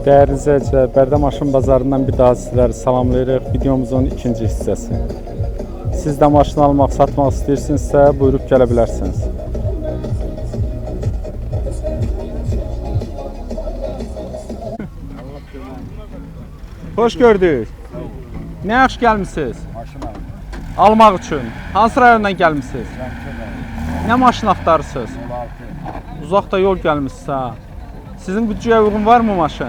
Değerli izləyicilər, Bərdə Maşın Bazarından bir daha sizləri salamlayırıq. Videomuzun ikinci hissəsi. Siz də maşın almaq, satmaq istəyirsinizsə, buyurub gələ bilərsiniz. Hoş gördük. Nə yaxşı gəlmisiniz? Maşın Almaq üçün. Hansı rayondan gəlmisiniz? Nə maşın axtarırsınız? Uzaqda yol gəlmisiniz ha. Sizin büdcəyə uyğun var mı maşın?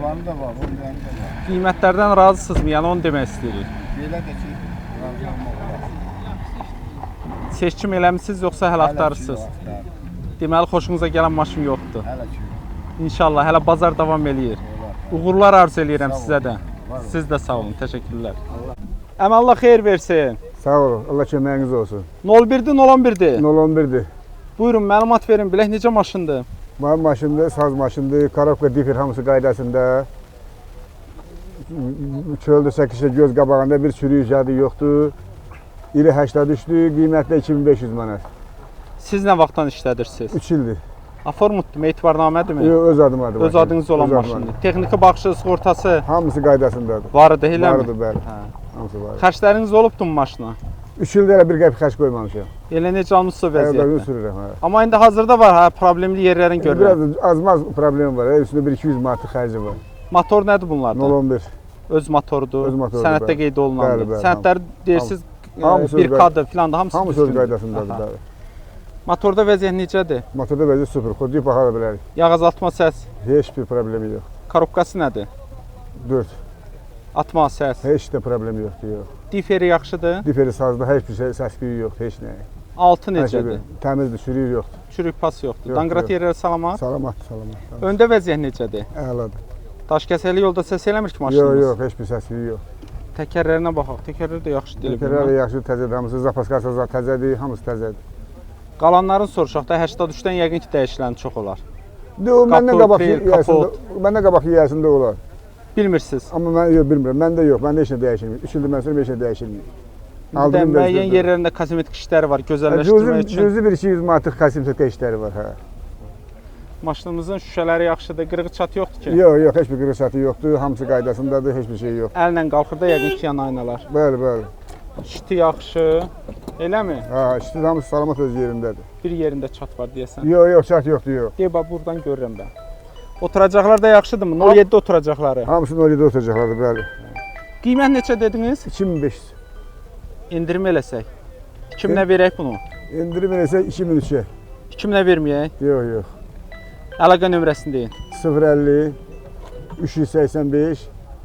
Olanı da var, olmayanı da var. Qiymətlərdən razısınızmı? Yəni onu demək istəyirik. Belə də ki, razı olmaq olar. Seçkim eləmisiniz yoxsa hələ axtarırsınız? Deməli xoşunuza gələn maşın yoxdur. Hələ ki yox. İnşallah hələ bazar davam eləyir. Uğurlar arzu eləyirəm sizə də. Var. Siz də sağ olun. Təşəkkürlər. Allah xeyir versin. Sağ olun, Allah köməyiniz olsun. 01-dir, 011-dir. 011'dir. Buyurun, məlumat verin. Bilək necə maşındır? Mənim maşındır, saz maşındır, karabka, difer hamısı qaydasında. Çöldə 8 göz qabağında bir sürüyüş adı yoxdur. İri 83'dür, qiymətdə 2500 manat. Siz nə vaxtdan işlədirsiniz? 3 ildir. Aformutdur, etibarnamədirmi? Yox, öz adım adı. Öz adınız olan maşındır. Texniki baxışı, sığortası Hamısı qaydasındadır. var idi, eləmi? Vardı, bəli. Hə. Hamısı var. Xərcləriniz olubdu mu maşına? 3 ildə elə bir qəpik xərc qoymamışam. Elə necə almışsınız o Evdə vəziyyətdə? sürürəm. Hə. Amma indi hazırda var, hə, problemli yerlərin görürəm. Biraz azmaz problem var. Üstündə 1-200 manatlıq xərci var. Motor nədir bunlarda? 011. Öz motorudur. Öz motorudur, Sənəddə bəli. qeyd olunandır. Bəli, bəli, Sənədləri deyirsiniz, Hamısı bir öz kadı filan da hamısı Hamısı öz düzgündür. qaydasındadır. Aha. Bəli. Motorda vəziyyət necədir? Motorda vəziyyət super. Xodlayıb baxa bilərik. Yağ azaltma səs, Heç bir problemi yox. korobkası nədir? 4. Atma səs, Heç də problemi yoxdur, yox. diferi yaxşıdır. Diferi sazda heç bir şey, səs-küyü yoxdur, heç nə. Altı Hər şey necədir? təmizdir, sürüyü yoxdur. Çürük pas yoxdur. Yox, Danqrat yox. yerləri salamat. Salamat, salamat. Öndə vəziyyət necədir? Əladır. Daşkəsəli yolda səs eləmir ki Yox, maşınınız? yox, heç bir səs-küyü yox. Təkərlərinə baxaq. Təkərlər də yaxşı deyil. Diferlər də yaxşı təzədir, hamısı zapaskası təzədir, hamısı təzədir. Qalanların soruşaq da 83-dən yəqin ki dəyişilən çox olar. O məndən Kaput, qabaq tril, yiyəsində, kaput. məndən qabaq yiyəsində olar. Bilmirsiniz. Amma mən yox bilmirəm, məndə yox, məndə heç nə dəyişilmir. 3 ildir mən sürüm, heç nə dəyişilmir. Bir də müəyyən yerlərində kozmetik işləri var, gözəlləşdirmək üçün. Cüzi bir 200 manatlıq kosmetik işləri var, hə. Maşınımızın şüşələri yaxşıdır, qırıq çatı yoxdur ki. Yox, yox, heç bir qırıq çatı yoxdur, hamısı qaydasındadır, heç bir şey yox. Əllə qalxır da yəqin ki yan aynalar. Bəli, bəli. İşti yaxşı, eləmi? Ha, işte hamısı salamat öz yerindədir. Bir yerində çat var deyəsən. Yox, yox, çat yoxdur, yox. Deyə bax buradan görürəm mən. Oturacaqlar da yaxşıdırmı? 07 oturacaqları. Hamısı 07 oturacaqlardır, bəli. Qiymət neçə dediniz? 2500. İndirim eləsək. 2000-ə verək bunu. İndirim eləsə 2003-ə. 2000-ə verməyək. Yox, yox. Əlaqə nömrəsini deyin. 050 385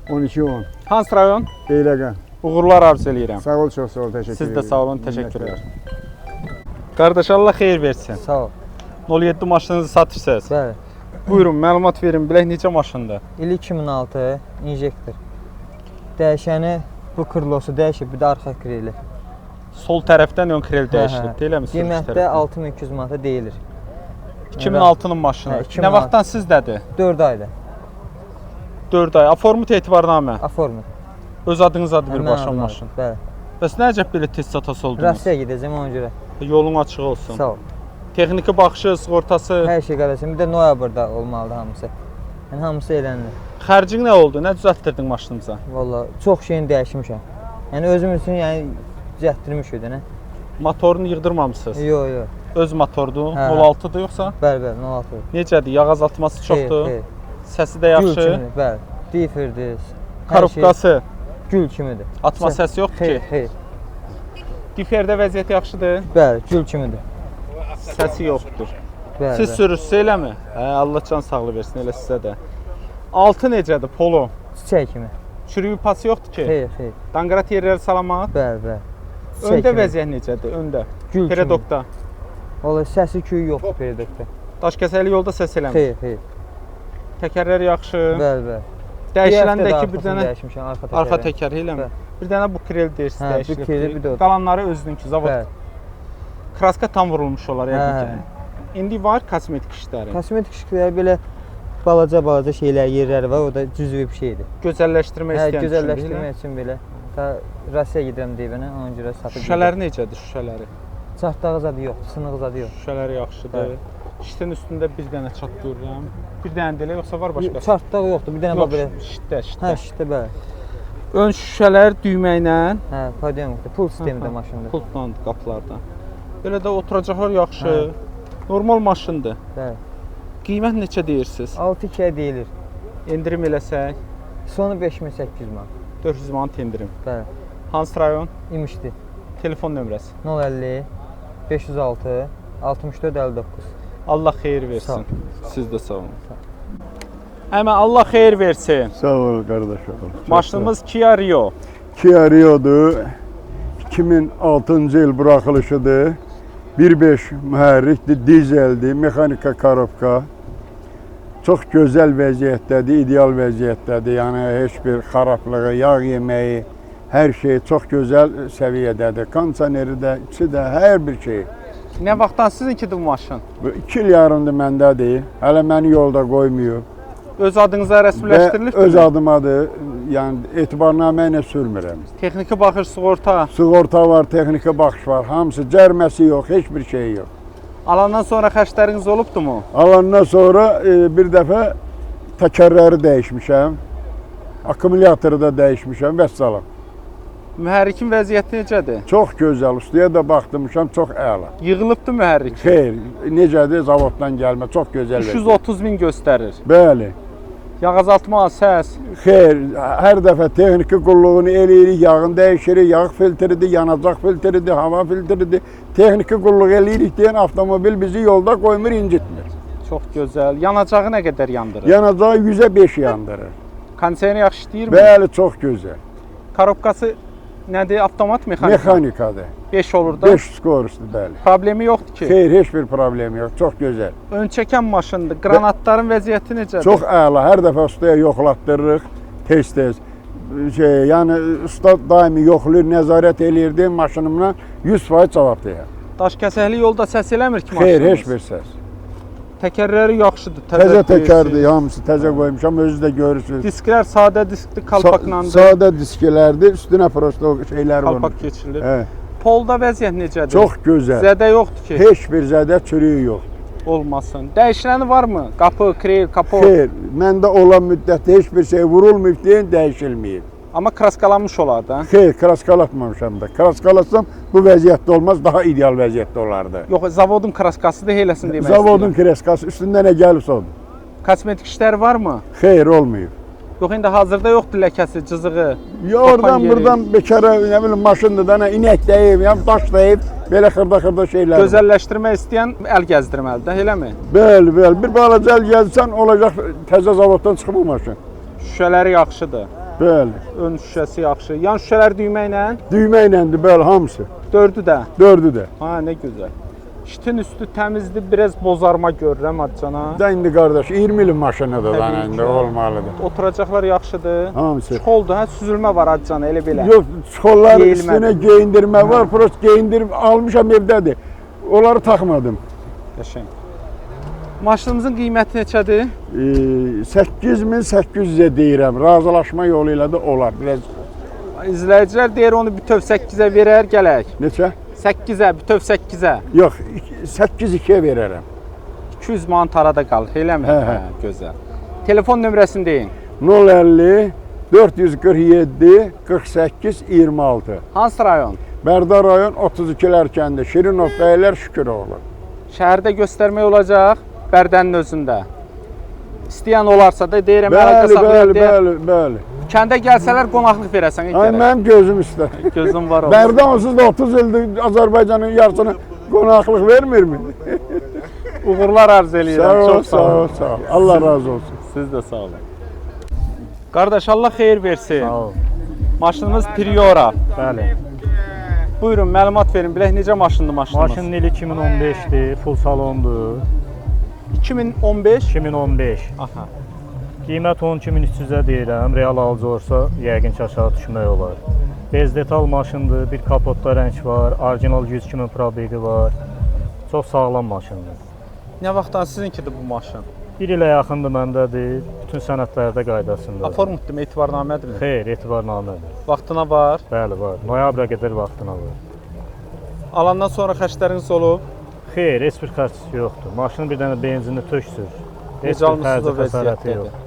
1210. Hansı rayon? Beyləqan. Uğurlar arzu eləyirəm. Sağ ol, çox sağ ol, təşəkkür Siz edirəm. də sağ olun, təşəkkürlər. Qardaş Allah xeyir versin. Sağ ol. 07 maşınınızı satırsınız. Bəli. Buyurun, məlumat verin. Bilək necə maşındır? İl 2006 injektor. Dəyişəni bu krılosu dəyişib, bir də arxa krili. Sol tərəfdən ön kril dəyişilib, eləmi? Qiymətdə 6200 manata deyilir. 2006-nın maşını. Hə, Nə 2006. vaxtdan sizdədir? 4 ayda. 4 ay. Aformut etibarnamə. Aformu. Öz adınızadır bir Həmin başa adım maşın. var. Bəli. Bəs nə əcəb belə tez satası oldunuz? Rasiya gedəcəm ona görə. Yolun açıq olsun. Sağ ol. Texniki baxışı, sığortası. Hər şey qardaşım. Bir də noyabrda olmalıdır hamısı. Yəni hamısı eləndi. Xərcin nə oldu? Nə düzəltdirdin maşınımıza? Valla çox şeyini dəyişmişəm. Yəni özüm üçün yəni düzəltdirmişik də nə? Motorunu yığdırmamısınız? Yox, yox. Öz motordur. Hə. 06-dır yoxsa? Bəli, bəli, 06. Necədir? Yağ azaltması çoxdur. Xeyr, Səsi də xeyr. Gül yaxşı. kimi, bəli. Diferdir. Korobkası. Gül kimidir. Atma səsi yoxdur Xeyr, ki. xeyr. Diferdə vəziyyət yaxşıdır. Bəli, gül kimidir. Səsi yoxdur. Bəli. Siz sürürsüz eləmi? Hə, Allah can sağlığı versin elə sizə də. Altı necədir? Polo. Çiçək kimi. Çürüyü pası yoxdur ki. Xeyr, xeyr. Danqrat yerləri salamat. Bəli, bəli. Çiçək Öndə kimi. vəziyyət necədir? Öndə. Gül Peredokda. Vallahi səsi küyü yoxdur peredokda. Daşkəsəli yolda səs eləmir. Xeyr, xeyr. Təkərlər yaxşı. Bəli, bəli. Dəyişiləndəki bir dənə dəyişmişəm arxa təkəri. arxa təkər eləmi? Bəli. Bir dənə bu krel deyirsiz Hə, bir kreli, bir də dəyişilib. o. Qalanları özününki zavod. Bəli. Kraska tam vurulmuş olar yəqin Hə. ki. İndi var kosmetik işləri. Kosmetik işlər belə balaca şeylər, yerləri var. O da cüzvi bir şeydir. Gözəlləşdirmək Hə, istəyən üçün gözəlləşdirmək üçün belə. Ta Rasiya gedirəm deyib mənə, ona görə satıb. Şüşələri necədir şüşələri? çatdağı zadı yoxdur, sınıq zadı yox. Şüşələri yaxşıdır. Bəli. Şitin üstündə bir dənə çat görürəm. Bir dənə də elə yoxsa var başqa? Çartda yoxdur, bir dənə Yox, belə. şitdə, şitdə. Hə, işte bəli. Ön şüşələr düymə ilə. Hə, podiumda, pul sistemində maşındır. Pultlandı qapılarda. Belə də oturacaqlar yaxşı. Hə. Normal maşındır. Bəli. Qiymət neçə deyirsiniz? 6-2-yə deyilir. Endirim eləsək Sonu 5800 manat. 400 manat endirim. Bəli. Hansı rayon? İmişdi. Telefon nömrəsi. 050 506 64 59. Allah xeyir versin. Sağ ol. Siz də sağ olun. Əmə Allah xeyir versin. Sağ ol qardaşım. Maşınımız Kia Rio. Kia Rio'dur. 2006-cı il buraxılışıdır. 1.5 mühərrikdir, dizeldir, mexanika korobka. Çox gözəl vəziyyətdədir, ideal vəziyyətdədir. Yəni heç bir xarablığı, yağ yeməyi, hər şey çox gözəl səviyyədədir. Kondisioneri də, içi də, hər bir şey. Nə vaxtdan sizinkidir bu maşın? Bu 2 il yarımdır məndədir. Hələ məni yolda qoymuyor. Öz adınıza rəsmiləşdirilib Öz adımadır. Yəni etibarnamə ilə sürmürəm. Texniki baxış, sığorta. Sığorta var, texniki baxış var. Hamısı cərməsi yox, heç bir şey yox. Alandan sonra xərcləriniz olubdumu? Alandan sonra bir dəfə təkərləri dəyişmişəm. Akkumulatoru da dəyişmişəm, vəssalam. Mühərrikin vəziyyəti necədir? Çox gözəl, üstəyə də baxdırmışam, çox əla. Yığılıbdı mühərrik. Xeyr, necədir zavoddan gəlmə, çox gözəl. 330 min göstərir. Bəli. Yağ azaltma, səs. Xeyr, hər dəfə texniki qulluğunu eləyirik, yağını dəyişirik, yağ filtridir, yanacaq filtridir, hava filtridir. Texniki qulluq eləyirik deyən avtomobil bizi yolda qoymur, incitmir. Çox gözəl. Yanacağı nə qədər yandırır? Yanacağı 100-ə 5 yandırır. Kondisiyonu yaxşı işləyirmi? Bəli, çox gözəl. Korobkası nədir? Avtomat mexanika? Mexanikadır. 5 olur da. 5 skorusdur, bəli. Problemi yoxdur ki. Xeyr, heç bir problem yox, çox gözəl. Ön çəkən maşındır. Qranatların vəziyyəti necədir? Çox əla, hər dəfə ustaya yoxlatdırırıq, tez-tez. Yəni usta daimi yoxlayır, nəzarət eləyirdi, maşınımla 100% cavab deyər. Daş kəsəkli yolda səs eləmir ki maşınımız? Xeyr, heç bir səs. Təkərləri yaxşıdır. Təzə təkərdir, hamısı təzə qoymuşam, özünüz də görürsünüz. Disklər sadə diskli, kalpaklandı. Sadə disklərdir, üstünə prosto şeylər var. Kalpak keçirilir. Hə, Polda vəziyyət necədir? çox gözəl. Zədə yoxdur ki. Heç bir zədə çürüyü yox. Olmasın. Dəyişiləni varmı? Qapı, kril, kapot. Xeyr, məndə olan müddətdə heç bir şey vurulmayıb deyin, dəyişilməyib. Amma kraskalanmış olar da. Xeyr, kraskalatmamışam da. Kraskalatsam bu vəziyyətdə olmaz, daha ideal vəziyyətdə olardı. Yox, zavodun kraskası da eləsin demək Zavodun kraskası üstündə nə gəlibsə odur. Kosmetik işləri varmı? Xeyr, olmayıb. Yox, indi hazırda yoxdur ləkəsi, cızığı. Ya oradan buradan bekara, nə bilim, maşındır da, nə inək deyib, ya daş deyib, belə xırda-xırda şeylər. Gözəlləşdirmək istəyən əl gəzdirməlidir, eləmi? Bəli, bəli. Bir balaca əl gəlsən, olacaq təzə zavoddan çıxma maşın. Şüşələri yaxşıdır. Bəli. Ön şüşəsi yaxşı. Yan şüşələr düymə ilə? Düymə iləndir, bəli, hamısı. Dördü də. Dördü də. Ha, nə gözəl. Şitin üstü təmizdir, biraz bozarma görürəm Adcana. Da indi qardaş 20 ilin maşınıdır da Təbii indi ki. olmalıdır. Oturacaqlar yaxşıdır. Hamısı. Çıxoldu, hə, süzülmə var Adcana, elə belə. Yox, çuxollar Geyilmədi. üstünə geyindirmə var, prost geyindirib almışam evdədir. Onları taxmadım. Qəşəng. Maşınımızın qiyməti neçədir? 8800-ə deyirəm. Razılaşma yolu ilə də olar. Biraz İzləyicilər deyir onu bütöv 8-ə verər gələk. neçə? 8-ə, bütöv 8-ə. Yox, 8-2-yə verərəm. 200 manat arada qalır, eləmi? Hə. Gözəl. Telefon nömrəsini deyin. 050 447 48 26. Hansı rayon? Bərdə rayon 32-lər kəndi, Şirinov bəylər Şüküroğlu. Şəhərdə göstərmək olacaq, Bərdənin özündə. İstəyən olarsa da deyirəm, əlaqə Bəli, saxlayaq bəli, deyə. bəli, bəli. Kəndə gəlsələr qonaqlıq verəsən. Ay, mənim gözüm üstə. Gözün var olsun. Bərdə onsuz da 30 ildir Azərbaycanın yarısını qonaqlıq vermirmi? Uğurlar arz eləyirəm. Sağ ol, Çox sağ ol, sağ ol. Allah razı olsun. Siz də sağ olun. Qardaş, Allah xeyir versin. Sağ ol. Maşınımız Priora. Bəli. Buyurun, məlumat verin. Bilək necə maşındır maşınımız? Maşının ili 2015-dir, full salondur. 2015. 2015. Aha. Qiymət 12300-ə deyirəm. Real alıcı olsa yəqin ki aşağı düşmək olar. Bez detal maşındır, bir kapotda rəng var, orijinal 100 kimi probeqi var. Çox sağlam maşındır. Nə vaxtdan sizinkidir bu maşın? 1 ilə yaxındır məndədir, bütün sənədlərdə qaydasındadır. Aformutdurmu, etibarnamədirmi? Xeyr, etibarnamədir. Vaxtına var. Bəli, var. Noyabra qədər vaxtına var. Alandan sonra xərcləriniz olub. Xeyr, heç bir xərcisi yoxdur. Maşının bir dənə benzinli töksür. Heç Necə bir almısınız o xərci xəsarəti vəziyyətdədir? yox.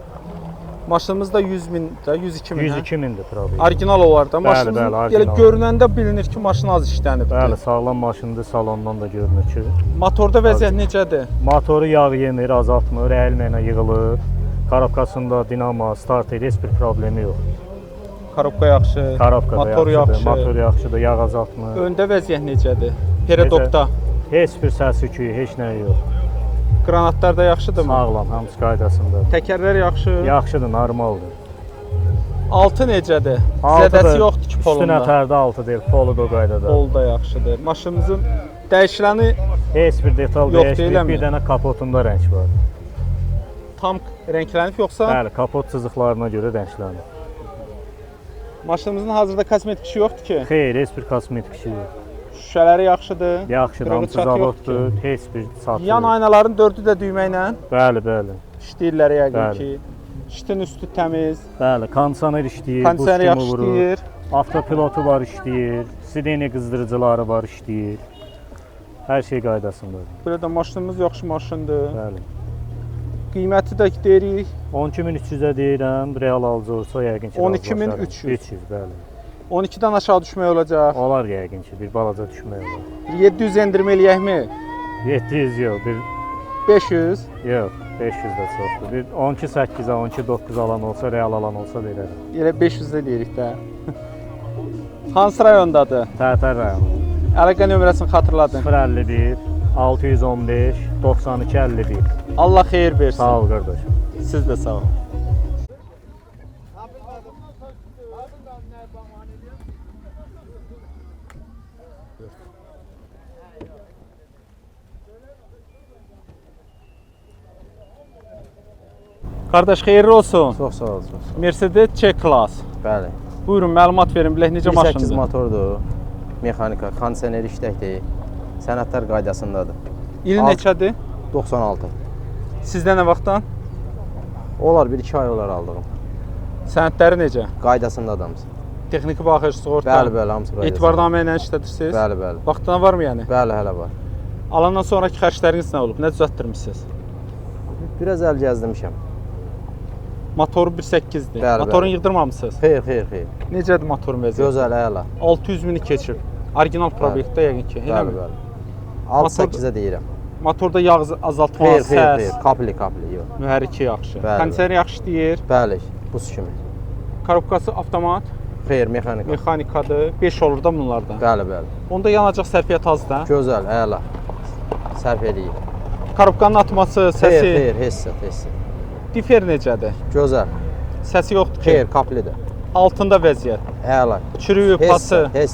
Maşınımız da 100 min, 102 min. 102 mindir problem. Orijinal olar da. Bəli, Maşınımız bəli, elə orijinal. görünəndə bilinir ki, maşın az işlənibdir. Bəli, sağlam maşındır, salondan da görünür ki. Motorda vəziyyət necədir? Motoru yağ yemir, azaltmır, əyilməyinə yığılır. Korobkasında dinamo, starter heç bir problemi yox. Korobka yaxşı, Korobka da motor yaxşıdır, yaxşı. motor yaxşıdır, yağ azaltmır. Öndə vəziyyət necədir? Peredokda. Heç bir səs-küyü, heç nə yox. Qranatlar da yaxşıdırmı? Sağlam, hamısı qaydasında. Təkərlər yaxşı. Yaxşıdır, normaldır. Altı necədir? Altıdır. Zədəsi yoxdur ki Üstün polunda. ətərdə 6 deyil, polu da qaydada. Pol da yaxşıdır. Maşınımızın dəyişiləni Heç bir detal Yox, dəyişmir, deyiləmi? bir dənə kapotunda rəng var. tam rənglənib yoxsa? Bəli, kapot sızıqlarına görə rənglənir. Maşınımızın hazırda kosmetik işi yoxdur ki? Xeyr, heç bir kosmetik işi yox. Şüşələri yaxşıdır. Yaxşıdır, Qırığı hamısı çatı yoxdur zavoddur, ki. heç bir satı Yan yox. aynaların dördü də düymə ilə Bəli, bəli. işləyirlər yəqin Bəli. ki. Şitin üstü təmiz, Bəli, kondisioner işləyir, kondisioner buz yaxşı kimi vurur. işləyir. Avtopilotu var işləyir, sideni qızdırıcıları var işləyir. Hər şey qaydasındadır. Belə də maşınımız yaxşı maşındır. Bəli. Qiyməti də deyirik 12300-ə deyirəm, real alıcı olsa yəqin ki 12.300. 300, bəli. 12-dən aşağı düşmək olacaq. Olar yəqin ki, bir balaca düşmək olar. 700 endirmə eləyəkmi? 700 yox, bir 500. yox, 500 də çoxdur. Bir 12.8-ə, 12.9 alan olsa, real alan olsa verərəm. Elə 500 də deyirik də. Hansı rayondadır? Tərtər rayonu. Əlaqə nömrəsini xatırladın. 051 615 92 51. Allah xeyir versin. Sağ ol qardaş. Siz də sağ olun. Qardaş xeyirli olsun. Çox sağ ol. Mercedes C-Class. Bəli. Buyurun məlumat verin bilək necə 1.8 maşındır. motordur. Mexanika, kondisioner işləkdir. Sənədlər qaydasındadır. İli Alt- neçədir? 96. Sizdə nə vaxtdan? Olar 1-2 ay olar aldığım. Sənədləri necə? Qaydasındadır hamısı. Texniki baxış, sığorta. Bəli, bəli, hamısı qaydasındadır. Etibarnamə ilə işlədirsiniz? Bəli, bəli. Vaxtına varmı yəni? Bəli, hələ var. Alandan sonraki xərcləriniz nə olub? Nə düzəltdirmisiniz? Biraz əl gəzdirmişəm. Motoru 1.8-dir. Bəli, Motorunu bəli. yığdırmamısınız? Xeyr, xeyr, xeyr. Necədir motorun vəziyyəti? Gözəl, əla. 600 mini keçib. Orijinal proyektdə yəqin ki, Bəli, eləmi? bəli. 6-8-ə deyirəm. Motorda yağ azaltma, Xeyr, xeyr, səs, xeyr. Kapli, yox. mühərriki yaxşı. Bəli, Kondisioner yaxşı deyir. Bəli, buz kimi. Korobkası avtomat, Xeyr, mexanika. mexanikadır. 5 olur da bunlarda. Bəli, bəli. Onda yanacaq sərfiyyat azdır da. Gözəl, əla. Sərf eləyir. Korobkanın atması, Xeyr, səsi, xeyr, heç heç. difer necədir? Gözəl. Səsi yoxdur ki. Xeyr, kaplidir. Altında vəziyyət. Əla. Çürüyüb, pası. Heç.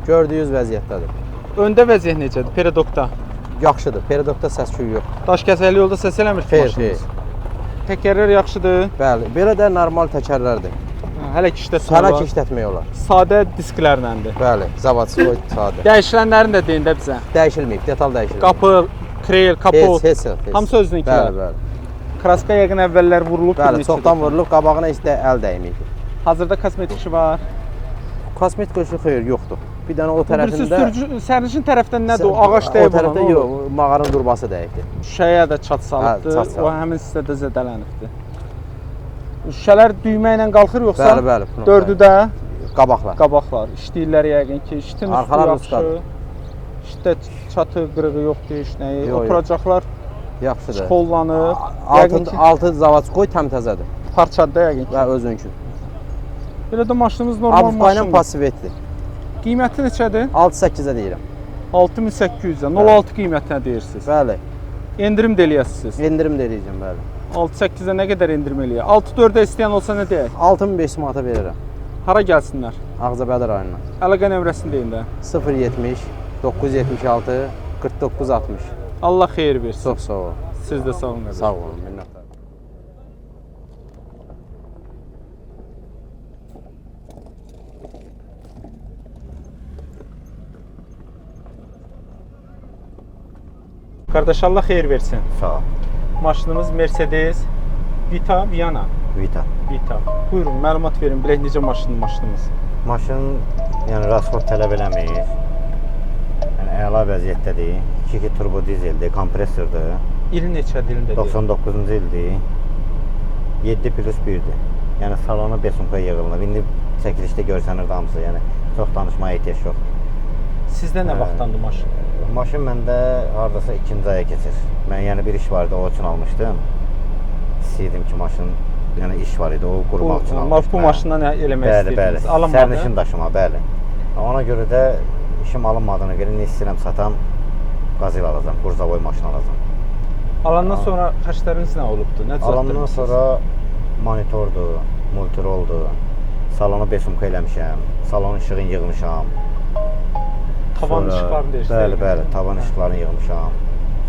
Gördüyünüz vəziyyətdədir. Öndə vəziyyət necədir? Peredokda. Yaxşıdır. Peredokda səs-küy yox. Daş kəsəkli yolda səs eləmir ki Xeyr, maşınınız. Təkərlər yaxşıdır. Bəli, belə də normal təkərlərdir. Hələ ki işlətmək Hələ olar. ki işlətmək olar. Sadə disklərləndir. Bəli, zavodskoy sadə. Dəyişilənlərini də deyin də bizə. Dəyişilməyib, detal dəyişilməyib. Qapı, krel, kapot. Heç. Hamısı özününkülər. Bəli, bəli. Kraska yəqin əvvəllər vurulub. Bəli, neçədir? çoxdan vurulub, qabağına heç də əl dəyməyib. Hazırda kosmetik işi var. Kosmetik işi xeyr yoxdur. Bir dənə o Bu birisi tərəfində sürücü, sərnişin tərəfdən nədir o? Ağac O dəyib ona, tərəfdə nə yox, olub? mağaranın durbası dəyibdir. Şüşəyə də çat salıbdır. çat salıb. O həmin hissədə zədələnibdir. Şüşələr düymə ilə qalxır yoxsa? Bəli, bəli. pneu, Dördü bəli. də Qabaqlar. qabaqlar. İşləyirlər yəqin ki. İştin üstü Arxalar yaxşı. üstədir. İşdə çatı, qırığı yoxdur, heç nəyi. Yox, yox. Oturacaqlar Yaxşıdır. kollanıb. Yəqin Altı ki, altı zavodskoy təmtəzədir parçadır da yəqin ki. və özünkü. Belə də maşınımız normal Abufqa ilə maşındır. passivitdir. Qiyməti neçədir? 6-8-ə deyirəm. 6800-ə. 06 qiymətinə deyirsiniz. Bəli. Endirim də eləyəsiniz. Endirim də eləyəcəm, bəli. 6-8-ə nə qədər endirim eləyə? 6-4-ə istəyən olsa nə deyək? 6500 manata verirəm. Hara gəlsinlər? Ağcabədi rayonuna. Əlaqə nömrəsini deyin də. 070 976 49 60. Allah xeyir versin. Çox sağ ol. Siz də sağ olun. qardaş. Sağ olun, minnətdarım. Qardaş Allah xeyir versin. Sağ ol. Maşınımız Mercedes Vita Viana. Vita. Vita. Buyurun məlumat verin. Bilək necə maşınımız? Maşın yəni rasxod tələb eləmir. Yəni əla vəziyyətdədir. 2 2.2 turbo dizeldir, kompressordur. İl neçə dilində deyir? 99-cu ildir. 7 plus 1-dir. Yəni salonu 5 sumka yığılıb. İndi çəkilişdə görsənirdi hamısı. Yəni çox danışmaya ehtiyac yoxdur. Sizdə nə vaxtdandır maşın? Maşın məndə hardasa 2-ci aya keçir. Mən yəni bir iş vardı, o üçün almışdım. İstəyirdim ki, maşın yəni iş var idi, o qurmaq üçün almışdım. Bu maşından nə eləmək istəyirdiniz? Bəli, sərnişin daşıma, bəli. Ona görə də işim alınmadığına görə nə istəyirəm satam, qazil alacam, Qurzavoy maşın alacam. Alandan sonra xərcləriniz nə olubdu? Nə düzəltdirdiniz? Alandan sonra monitordur, multiroldur, salonu 5 sumka eləmişəm, salonun işığını yığmışam. Tavan işıqlarını deyirsiniz? Bəli, bəli, tavan işıqlarını yığmışam.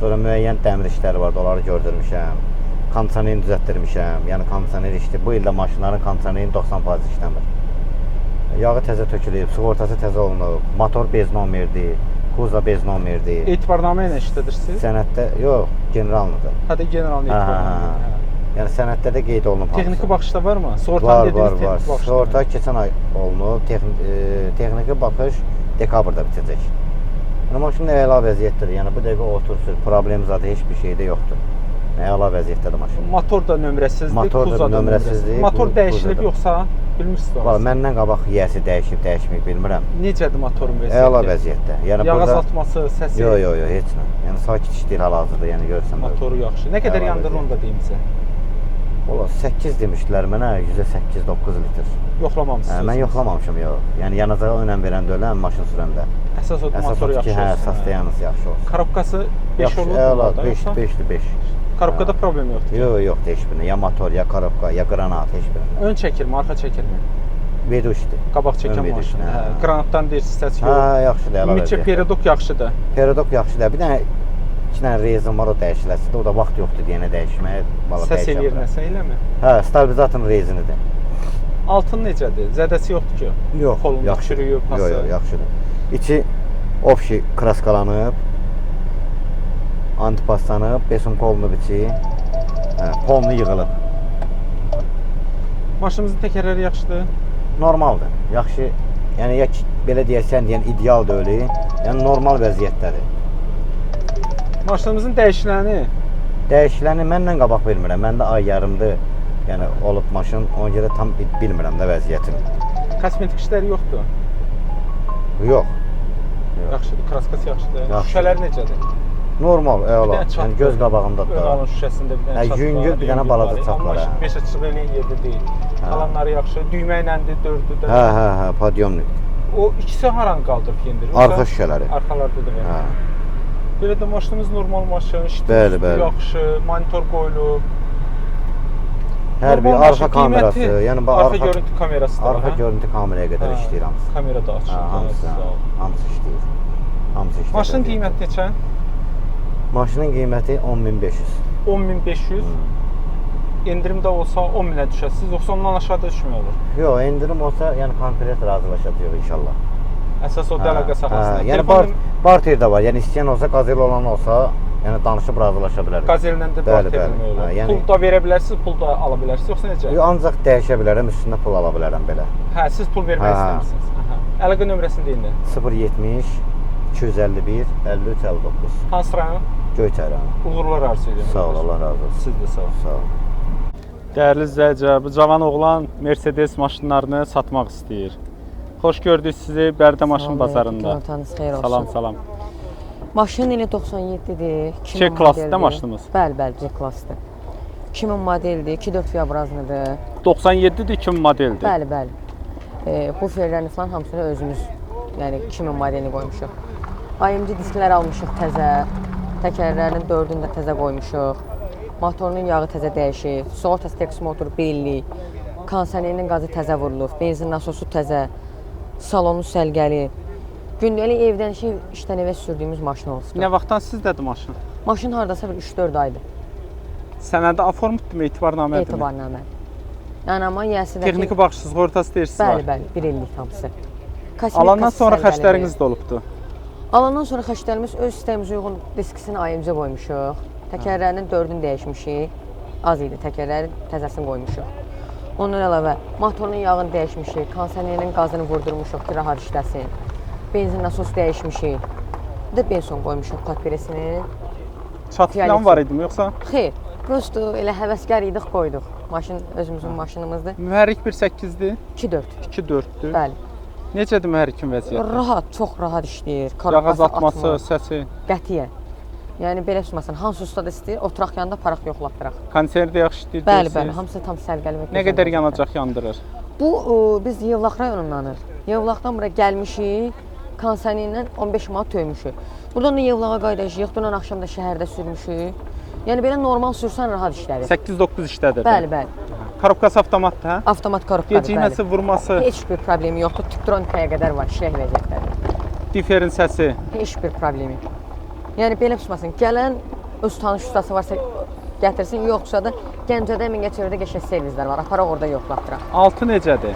Sonra müəyyən dəmir işləri vardı, onları gördürmüşəm. Kondisioneri düzəltdirmişəm, yəni kondisioner işdir. Bu ildə maşınların kondisioneri 90% işləmir. Yağı təzə tökülüb, sığortası təzə olunub, motor bez nomerdir, kuza bez nomerdir. Etibarnamə ilə işlədirsiniz? Sənəddə, yox, generallıdır. Hadi generalın etibarnamə. Yəni sənəddə də qeyd olunub hamısı. Texniki baxışda varmı? Sığortanı dediniz texniki baxışda. Var. Sığorta keçən ay olunub, texniki baxış dekabrda bitəcək. Yəni maşın əla vəziyyətdədir. Yəni bu dəqiqə otursun, problem zadı heç bir şeydə yoxdur. Əla vəziyyətdədir maşın. Motor da nömrəsizdir, kuza da nömrəsizdir. Motor dəyişilib yoxsa bilmirsiniz? Valla məndən qabaq yiyəsi dəyişib, dəyişməyib bilmirəm. Necədir motorun vəziyyəti? Əla vəziyyətdə. Yəni yağ azaltması, səsi? Yox, heç nə. Yəni sakit işləyir hal-hazırda, yəni görürsən. Motoru yaxşı. Nə qədər yandırır onu da deyim sizə? Valla 8 demişdilər mənə, 8-9 litr. Yoxlamamısınız? Mən yoxlamamışam, yox. Yəni yanacağa önəm verəndə öləm, maşın sürəndə. Əsas o motoru yaxşı olsun. Hə, əsasda yanısı yaxşı olsun. Korobkası 5 olur mu? Əla, 5'dir 5. Korobkada problem yoxdur? Yoxdur heç birinə. Ya motor, ya korobka, ya qranat, heç birinə. Ön çəkirmi, arxa çəkirmi? Veduşdur. Qabaq çəkən maşın. Qranatdan deyirsiniz, səs yox. Hə, yaxşıdır, əla vəziyyətdə. Ümumiyyətcə perodok yaxşıdır. Perodok yaxşıdır. Bir dənə 2 dənə rezin var, o dəyişiləsidir. O da vaxt yoxdur deyənə dəyişməyə. Səs eləyir nəsə, eləmi? Hə, stabilizatorun rezinidir. Altın necədir? Zədəsi yoxdur ki? Yox, kolunda çürüyüb, pası. Yox, yaxşıdır. İçi opşi kraskalanıb, antipaslanıb, besun polunub içi. Hə, polunu yığılıb. Maşınımızın təkərləri yaxşıdır? Normaldır, yaxşı. Yəni, ya belə deyərsən, ideal da öyle. Yəni, normal vəziyyətdədir. Maşınımızın dəyişiləni? Dəyişiləni məndən qabaq bilmirəm. Məndə ay yarımdır. Yəni, olub maşın, ona görə tam bilmirəm də vəziyyətini. Kosmetik işləri yoxdur? Yox. Yaxşıdır, kraskası yaxşıdır. Şüşələr necədir? Normal, əla. Yəni, göz qabağındadır. Ön alın şüşəsində bir dənə çatlar. Yüngül bir dənə balaca çatlar. Amma beş açıq eləyən yerdə deyil. Qalanları yaxşı. Düymə iləndir, dördü də. Hə, podyomnik. O ikisi haranı qaldırıb yendirir? Arxa şüşələri. Arxalarda da var. Belə də maşınımız normal maşın, bəli. Yaxşı, monitor qoyulub. Hər bir arxa kamerası, yəni arxa görüntü kamerası da var. Arxa görüntü kameraya qədər işləyir hamısı. Kamera da açıq. Hamısı işləyir. Hamısı işləyir. Maşının qiyməti neçə? Maşının qiyməti 10.500. 10.500. Endirimdə olsa 10.000-ə düşəsiniz, yoxsa ondan aşağıda düşmək olur? Yox, endirim olsa, yəni konkret razılaşacağıq inşallah. Əsas o əlaqə saxlasında. Yəni barter də var. Yəni istəyən olsa, qazel olan olsa, yəni danışıb razılaşa bilərik. Qazellə də barter demək olur. Pul da verə bilərsiniz, pul da ala bilərsiniz, yoxsa necə? Ancaq dəyişə bilərəm, üstündə pul ala bilərəm belə. Hə, siz pul vermək istəmirsiniz. Əlaqə nömrəsini deyin də. 070 251 53 59. Hansı rayon? Göyçay rayonu. Uğurlar arzu edirəm. Sağ ol, Allah razı olsun. Siz də sağ olun. Sağ olun. Dəyərli izləyicilər, bu cavan oğlan Mercedes maşınlarını satmaq istəyir. Xoş gördük sizi Bərdə maşın bazarında. Gündüz xeyir olsun. Salam, salam. Maşın ili 97-dir. C klassda maşınımız? Bəli, C klassdır. 2000 modeldir, 2.4 Fiyabrazlıdır. 97-dir, 2000 modeldir. Bəli. Bu ferlərini falan hamısını özümüz, yəni 2000 modelini qoymuşuq. AMG disklər almışıq təzə, təkərlərinin 4-ünü də təzə qoymuşuq. Motorunun yağı təzə dəyişib, sığortası Tex motor 1 illik, kondisionerinin qazı təzə vurulub, benzin nasosu təzə, salonu səlgəli. Gündəlik evdən işdən evə sürdüyümüz maşın olsun. Nə vaxtdan sizdədir maşın? Maşın hardasa bir 3-4 aydır. Sənədə aformutdurmu, etibarnamədir? Etibarnamə. Yəni amma yəsidəki... Texniki baxışsız, sığortası deyirsiniz var? Bəli, 1 illik hamısı. Alandan sonra xərcləriniz də olubdur? Alandan sonra xərclərimiz öz sistemimizə uyğun diskisini AMC qoymuşuq. Təkərlərinin 4-ünü dəyişmişik. Az idi, təkərlərin təzəsini qoymuşuq. Ondan əlavə motorun yağını dəyişmişik, kondisionerinin qazını vurdurmuşuq ki, rahat işləsin. Benzin nasosu dəyişmişik. də Benson qoymuşuq patperesini. Çat falan var idi mi yoxsa? Xeyr, prosto elə həvəskar idik qoyduq. Maşın özümüzün maşınımızdır. Mühərrik 1.8-dir, 2.4. 2.4-dür. Bəli. Necədir mühərrikin vəziyyəti? Rahat, çox rahat işləyir. Yağaz atması, səsi. Qətiyyən. Yəni belə tutmasın, hansı ustada istəyir, oturaq yanında paraq yoxlatdıraq. Konseri də yaxşı işləyir. Bəli, bəli, hamısı tam səliqəli və gözəl. Nə qədər yanacaq yandırır? Bu biz Yevlax rayonundanıq. Yevlaxdan bura gəlmişik, konsani ilə 15 manat töymüşük. Buradan da Yevlağa qayıdacağıq, dünən axşam da şəhərdə sürmüşük. Yəni belə normal sürsən rahat işlədir. 8-9 işlədir. Bəli, bəli. Korobkası avtomatdır, hə? Avtomat korobkadır, bəli. Gecikməsi, vurması, Heç bir problemi yoxdur. Tüptronikaya qədər var, işlək vəziyyətləri. diferin səsi. Heç bir problemi. Yəni belə tutmasın, gələn öz tanış ustası varsa gətirsin, yoxsa da Gəncədə Mingəçevirdə qəşəng servislər var. Aparaq orada yoxlatdıraq. Altı necədir?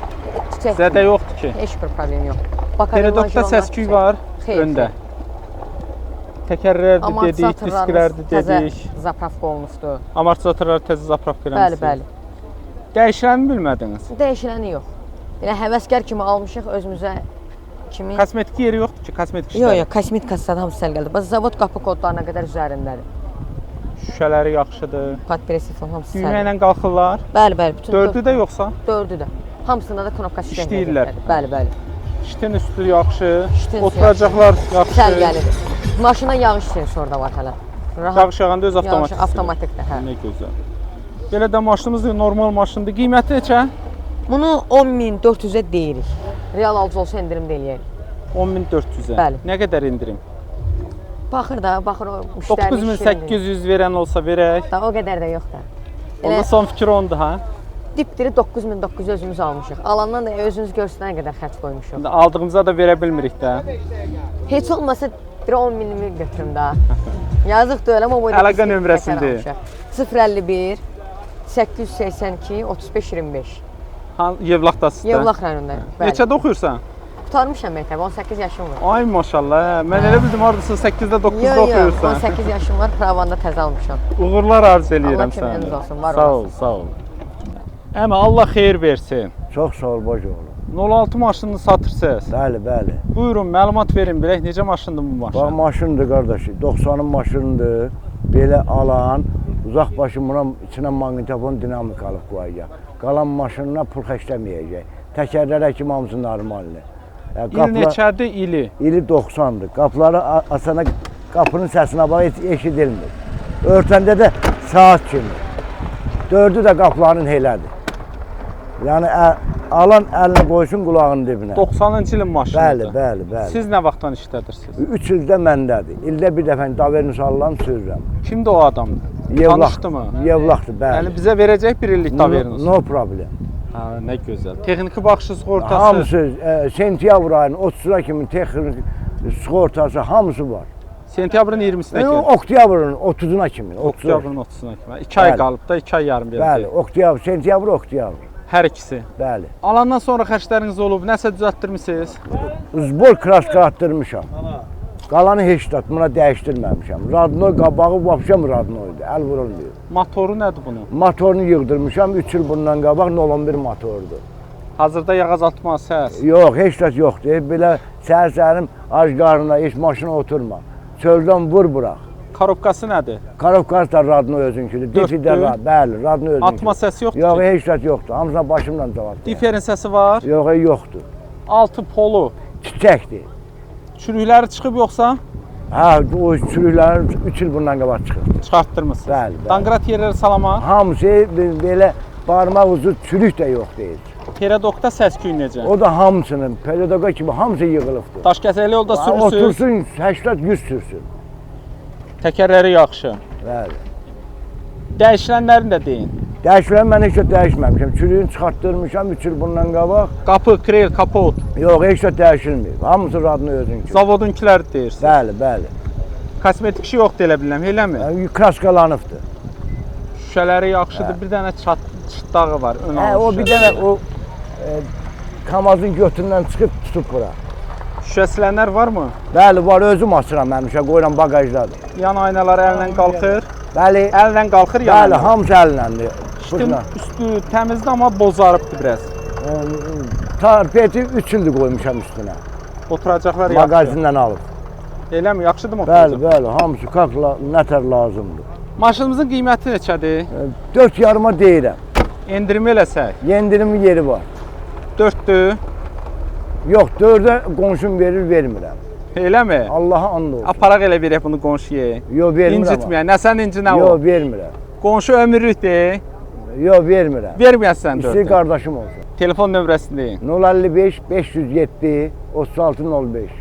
Çiçək Zədə yoxdur ki. heç bir problemi yoxdur. Peredokda səsküy var öndə. Təkərlərdir dedik, disklərdir dedik. Zapravka olmuşdu. Amortizatorlar təzə zapravka eləmişsiniz. Bəli, bəli. Dəyişiləni bilmədiniz. Dəyişiləni yox. Elə həvəskar kimi almışıq özümüzə kimi. Kosmetik yeri yoxdur ki, kosmetik Yox, işlər. yox, kosmetikası hamısı səliqəlidir. Bax zavod qapı kodlarına qədər üzərindədir. Şüşələri yaxşıdır. Patperesi falan hamısı Düymə səliqəli. ilə qalxırlar. Bəli, bəli, bütün Dördü də yoxsa? dördü də. Hamısında da knopka sistemi. İşləyirlər. Bəli, bəli. Şitin üstü yaxşı. Şitin Oturacaqlar yaxşı. Səliqəlidir. Maşına yağış sensoru da var hələ. Yağış yağanda öz avtomatik. Avtomatikdir, hə. Nə gözəl. Belə də maşınımız normal maşındır. Qiyməti neçə? Bunu 10.400-ə deyirik. Real alıcı olsa endirim də eləyək. 10.400-ə. Bəli. Nə qədər endirim? Baxır da, baxır o müştəri 9800 verən olsa verək. da o qədər də yox da. Onda son fikir ondur, hə? Dipdiri 9900 özümüz almışıq. Alandan da özünüz görsün nə qədər xərc qoymuşuq. İndi aldığımıza da verə bilmirik də. Heç olmasa 10.000-mi götürüm da. Yazıqdır elə, amma bu Əlaqə nömrəsində. 051 882 35 25. Yevlaxdasınız da. Yevlax rayonundayım. Bəli. Neçədə oxuyursan? Qurtarmışam məktəbi, 18 yaşım var. Ay maşallah, hə. Mən elə bildim hardasın 8-də 9-da Yox, oxuyursan. 18 yaşım var, pravanda təzə almışam. Uğurlar arzu eləyirəm Allah sənə. köməyiniz olsun, var Sağ ol, olasın. sağ ol. Əmi Allah xeyir versin. Çox sağ ol baş oğlum. 06 maşınını satırsınız. Bəli, bəli. Buyurun, məlumat verin bilək necə maşındır bu maşın? Bax maşındır qardaşı, 90-ın maşınıdır. Belə alan, uzaq başı buna içinə maqnitofon dinamikalıq qoyacaq. Qalan maşınına pul xərcləməyəcək. Təkərlərə kimi hamısı normaldır. İl neçədir ili? İli 90-dır. Qapıları açana qapının səsinə bax heç eşidilmir. Örtəndə də saat kimi. Dördü də qapıların helədir. Yəni alan əlini qoysun qulağının dibinə. 90-cı ilin maşınıdır. Bəli, bəli, bəli. Siz nə vaxtdan işlədirsiniz? 3 ildə məndədir. İldə bir dəfə daverini sallam sürürəm. Kimdir o adamdır? Yevlax. Tanışdımı? Yevlaxdır, bəli. Yəni bizə verəcək bir illik daveriniz. No problem. Ha, nə gözəl. Texniki baxışı sığortası. Hamısı sentyabr ayının 30-a kimi texniki sığortası hamısı var. Sentyabrın 20-sinə kimi. Oktyabrın 30-una kimi. Oktyabr 30-una kimi. 2 ay Bəli. qalıb da 2 ay yarım Bəli, verəcək. oktyabr, sentyabr, oktyabr. Hər ikisi. Bəli. Alandan sonra xərcləriniz olub, nəsə düzəltdirmisiniz? Uzbol kraska attırmışam. Qalanı heç də buna dəyişdirməmişəm. Radno qabağı vapşam radnoydu, əl vurulmuyor. Motoru nədir bunun? Motorunu yığdırmışam 3 il bundan qabaq 011 motordur. Hazırda yağaz atma səs. Yox, heç də yoxdur. Belə səhər-səhərim ac qarnına heç maşına oturma. Çöldən vur bıraq. Korobkası nədir? Korobkası da radno özünküdür. Difidə var, bəli, radno özünküdür. Atma səsi yoxdur Yox, ki? heç də yoxdur. Hamısına başımla cavab verir. Diferin səsi var. Yox, yoxdur. Altı polu. Çiçəkdir. Çürükləri çıxıb yoxsa? Hə, o çürüklərin 3 il bundan qabaq çıxır. Çıxartdırmısınız. Bəli, bəli. Danqrat yerləri salama. Hamısı belə barmaq ucu çürük də yox deyil. Peredokda səsküy necə? O da hamısının, pedagoga kimi hamısı yığılıbdır. Daşkəsəkli yolda sürürsünüz. Otursun, 80-100 sürsün. Təkərləri yaxşı. Bəli. Dəyişilənlərini də deyin. Dəyişilən mən heç də dəyişməmişəm. Çürüyünü çıxartdırmışam 3 il bundan qabaq. Qapı, krel, kapot. Yox, heç də dəyişilməyib. Hamısı radını özünkü. Zavodunkilər deyirsiniz. Bəli, bəli. Kosmetik şey yoxdur elə bilirəm, eləmi? Yəni, kraskalanıbdır. Şüşələri yaxşıdır. Bir dənə çıtdağı var. Ön Hə, o bir dənə o Kamazın götündən çıxıb tutub bura. Şüşə silənlər varmı? Bəli, var, özüm açıram həmişə, qoyuram bagajdadır. Yan aynalar əllə qalxır. Bəli, Əllə qalxır yan bəli, aynalar. hamısı əlləndi. Şitin üstü təmizdir, amma bozarıbdır biraz. Tarpeti 3 ildir qoymuşam üstünə. Oturacaqlar yaxşı. Mağazindən alıb. Eləmi? Yaxşıdır mı? Bəli, hamısı kakla nətər lazımdır. Maşınımızın qiyməti neçədir? 4 yarıma deyirəm. Endirim eləsək. Yendirimi yeri var. 4-dür. Yox, 4-ə qonşum verir, vermirəm. Eləmi? Allaha and olsun. Aparaq elə verək bunu qonşuya. Yox, vermirəm. İncitməyək. Nə sən incinə o? Yox, vermirəm. Qonşu ömürlükdür. Yox, vermirəm. Verməyəsən 4-dür. İstəyir qardaşım olsun. Telefon nömrəsini deyin. 055 507 3605.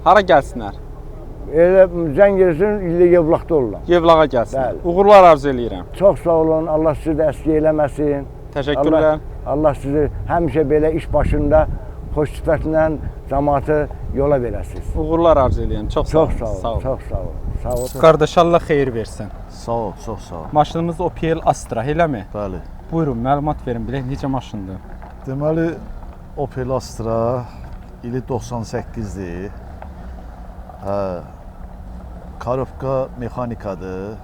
Hara gəlsinlər? Elə zəng gəlsin, illə Yevlaxda olurlar. Yevlağa gəlsinlər. Bəli. Uğurlar arzu eləyirəm. Çox sağ olun, Allah sizi də əski eləməsin. Təşəkkürlər. Allah sizi həmişə belə iş başında xoş sifətlə cəmaatı yola verəsiniz. Uğurlar arzu eləyirəm. Çox sağ olun. Çox sağ olun, çox sağ olun. Sağ olun. Qardaş Allah xeyir versin. Sağ ol, çox sağ ol. Maşınımız Opel Astra, eləmi? Bəli. Buyurun, məlumat verin bilək necə maşındır? Deməli, Opel Astra ili 98-dir. Hə. Karobka mexanikadır.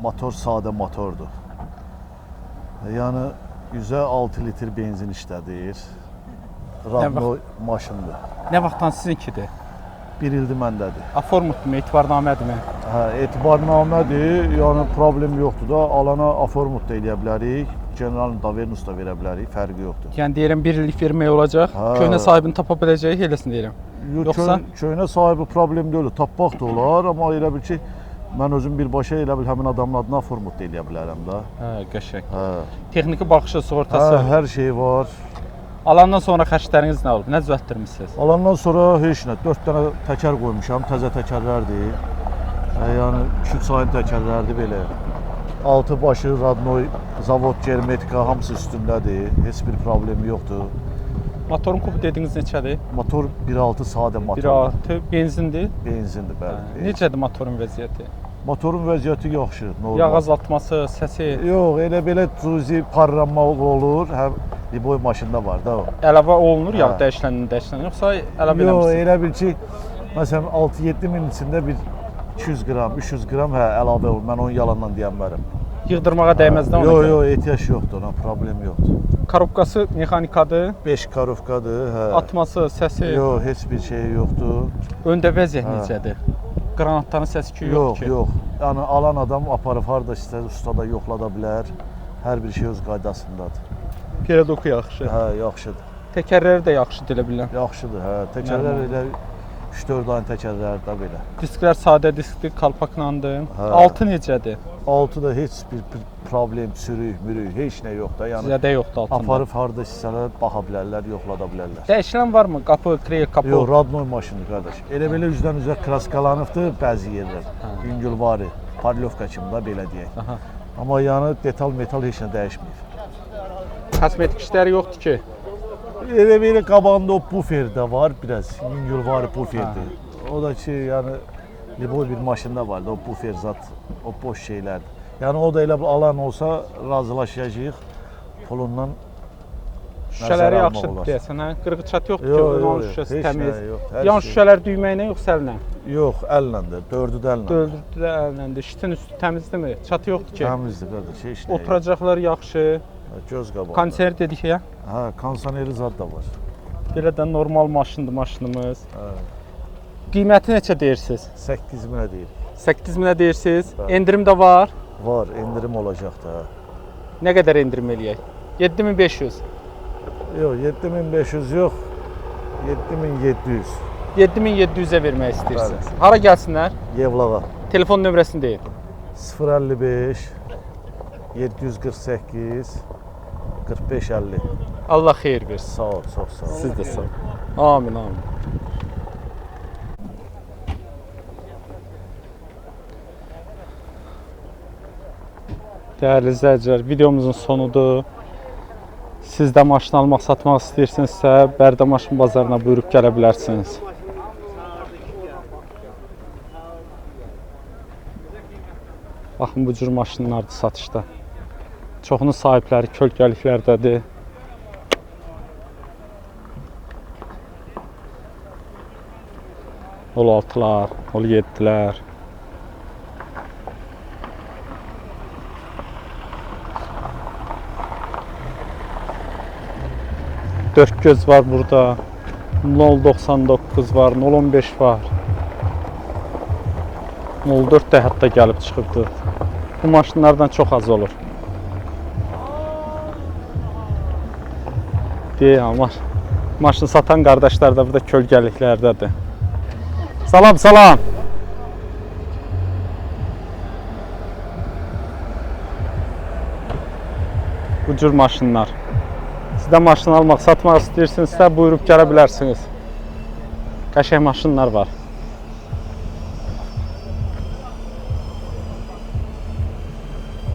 Motor sadə motordur. Yəni 106 litr benzin işlədir. Radno maşındır. Nə vaxtdan sizinkidir? 1 ildir məndədir. Aformutmu, etibarnamədirmi? Hə, etibarnamədir. Yəni problem yoxdur da. Alana aformut da eləyə bilərik. General Davernus da verə bilərik. Fərqi yoxdur. Yəni deyirəm 1 illik vermək olacaq. Köhnə sahibini tapa biləcəyik, eləsini deyirəm. Yoxsa köhnə sahibi problem deyil. Tapmaq da olar, amma elə bil ki mən özüm birbaşa elə bil həmin adamın adına aformut da eləyə bilərəm də. Hə, qəşəng. Hə. Texniki baxışı, sığortası. Hə, hər şey var. Alandan sonra xərcləriniz nə olub? Nə düzəltdirmisiniz? Alandan sonra heç nə. 4 dənə təkər qoymuşam, təzə təkərlərdir. Yəni 2-3 ayın təkərlərdir belə. Altı başı Radnoy, zavod, germetika hamısı üstündədir. Heç bir problemi yoxdur. Motorun kubu dediyiniz neçədir? Motor 1.6 sadə motor. 1.6 benzindir. Benzindir, bəli. Necədir motorun vəziyyəti? Motorun vəziyyəti yaxşı, normal. Yağ azaltması, səsi? Yox, elə belə cüzi parlanma olur. Həm Liboy maşında var da o. Əlavə olunur yağ dəyişilən, yoxsa əlavə eləmirsiniz? Yox, elə bil ki, məsələn 6-7 min içində bir 200 qram, 300 qram hə əlavə olur. Mən onu yalandan deyənmərəm. Yığdırmağa dəyməzdən ona görə? Yox, ehtiyac yoxdur ona, problem yoxdur. Karobkası mexanikadır? 5 karobkadır, hə. Atması, səsi? Yox, heç bir şey yoxdur. Öndə vəziyyət necədir? Qranatların səsi ki, yoxdur ki? Yox. Yəni alan adam aparıb harda istər ustada yoxlada bilər. Hər bir şey öz qaydasındadır. Peredoku yaxşı. Hə, yaxşıdır. Təkərləri də yaxşıdır elə bilirəm. Yaxşıdır, hə. Təkərlər elə 3-4 ayın təkərləri də belə. Disklər sadə diskdir, kalpaklandır. Hə. Altı necədir? Altı da heç bir problem, sürük, mürük, heç nə yoxdur. Yəni zədə yoxdur altında. Aparıb harda istəsələr baxa bilərlər, yoxlada bilərlər. Dəyişilən varmı? Qapı, krel, kapı? Yox, Radnoy maşını qardaş. Elə belə üzdən üzə kraskalanıbdır bəzi yerlər. Yüngülvari, parlovka kimi də belə deyək. Aha. Amma yəni detal, metal heç nə dəyişmir. Kosmetik işləri yoxdur ki? Elə belə qabağında o bufer də var, biraz yüngülvari buferdir. O da ki, yəni Liboy bir maşında var da o bufer zat, o boş şeylərdir. Yəni o da elə bir alan olsa razılaşacağıq pulundan. Şüşələri yaxşıdır deyəsən, hə? Qırğı çat yoxdur ki, onun şüşəsi təmiz. Yan şüşələr düyməklə yoxsa əllə? Yox, əllədir, dördü də əllədir. Dördü də əllədir. Şitin üstü təmizdirmi? Çatı yoxdur ki? Təmizdir qardaş, heç nə. Oturacaqlar yaxşı. Göz qabağı. Kondisioner dedik ya? Hə, kondisioneri zad da var. Belə də normal maşındır maşınımız. Hə. Qiyməti neçə deyirsiniz? 8 minə deyil. 8 minə deyirsiniz. Endirim də var? Var, endirim olacaq da. Nə qədər endirim eləyək? 7500. Yox, 7500 yox. 7700. 7700-ə vermək istəyirsiniz. Hara gəlsinlər? Yevlağa. Telefon nömrəsini deyin. 055 748 4550. Allah xeyir versin. Sağ ol, çox sağ ol. Siz də sağ ol. Amin, amin. Dəyərli izləyicilər, videomuzun sonudur. Siz də maşın almaq, satmaq istəyirsinizsə, Bərdə maşın bazarına buyurub gələ bilərsiniz. Baxın, bu cür maşınlardır satışda. Çoxunun sahibləri kölgəliklərdədir. Ol 6'lar, ol 7'lər. Dört göz var burada. 099 var, 015 var. 04 də hətta gəlib çıxıbdı. Bu maşınlardan çox az olur. Deyəm, maşın satan qardaşlar da burada kölgəliklərdədir. Salam, salam. Bu cür maşınlar. Siz də maşın almaq, satmaq istəyirsinizsə buyurub gələ bilərsiniz. Qəşəng maşınlar var.